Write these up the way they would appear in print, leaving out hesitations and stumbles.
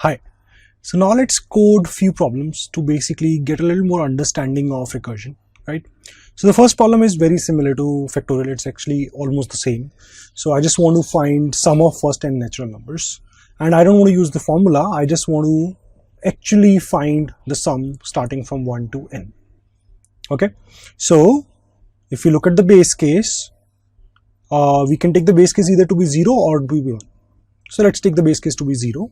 Hi. So now let's code few problems to basically get a little more understanding of recursion, right? So the first problem is very similar to factorial. It's actually almost the same. So I just want to find sum of first n natural numbers, and I don't want to use the formula. I just want to actually find the sum starting from 1 to n. Okay. So if you look at the base case, we can take the base case either to be 0 or to be 1. So let's take the base case to be 0.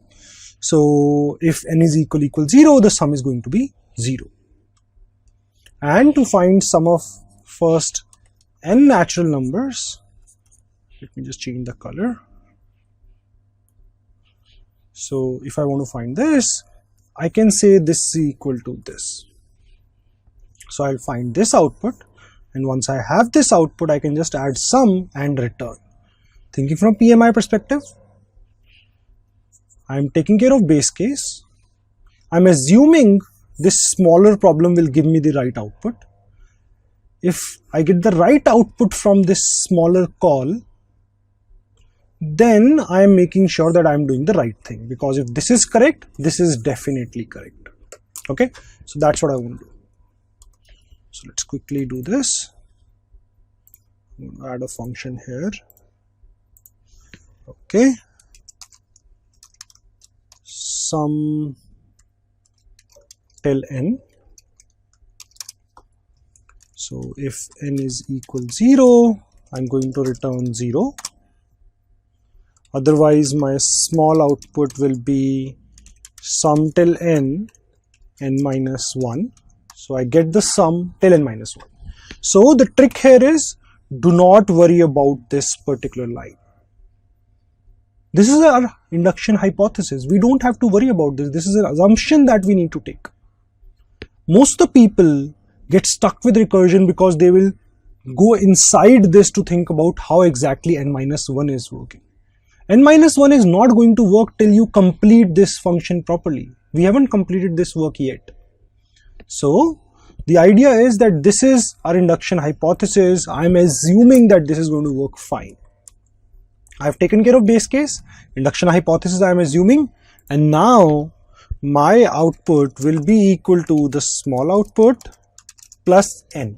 So if n is equal 0, the sum is going to be 0. And to find sum of first n natural numbers, let me just change the color. So if I want to find this, I can say this is equal to this. So I'll find this output, and once I have this output, I can just add sum and return. Thinking from PMI perspective, I'm taking care of base case. I'm assuming this smaller problem will give me the right output. If I get the right output from this smaller call, then I am making sure that I am doing the right thing, because if this is correct, this is definitely correct. Okay, so that's what I want to do. So let's quickly do this. I'm going to add a function here. Okay. Sum till n. So if n is equal 0, I'm going to return 0. Otherwise, my small output will be sum till n minus 1. So I get the sum till n minus 1. So the trick here is, do not worry about this particular line. This is our induction hypothesis. We don't have to worry about this. This is an assumption that we need to take. Most of the people get stuck with recursion because they will go inside this to think about how exactly n minus 1 is working. N minus 1 is not going to work till you complete this function properly. We haven't completed this work yet. So the idea is that this is our induction hypothesis. I'm assuming that this is going to work fine. I've taken care of base case, induction hypothesis I am assuming, and now my output will be equal to the small output plus n.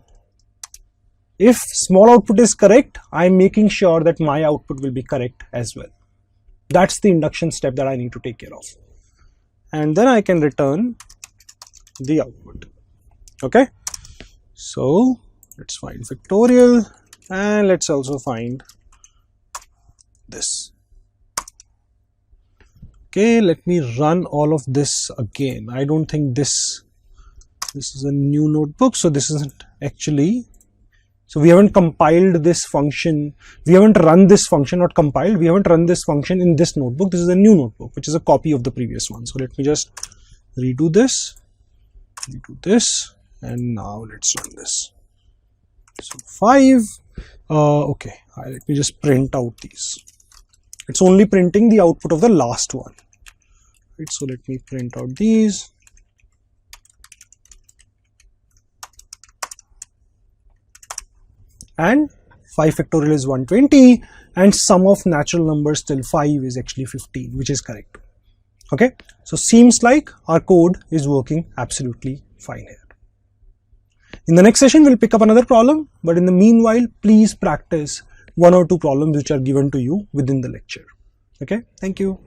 If small output is correct, I am making sure that my output will be correct as well. That's the induction step that I need to take care of. And then I can return the output. Okay. So let's find factorial, and let's also find this. Okay, let me run all of this again. I don't think this is a new notebook, so this isn't actually, so we haven't compiled this function, we haven't run this function, not compiled, we haven't run this function in this notebook. This is a new notebook, which is a copy of the previous one. So let me just redo this, and now let's run this. So 5, okay, let me just print out these. It's only printing the output of the last one. Right, so let me print out these. And 5 factorial is 120, and sum of natural numbers till 5 is actually 15, which is correct. Okay, so seems like our code is working absolutely fine here. In the next session, we'll pick up another problem, but in the meanwhile, please practice 1 or 2 problems which are given to you within the lecture. Okay, thank you.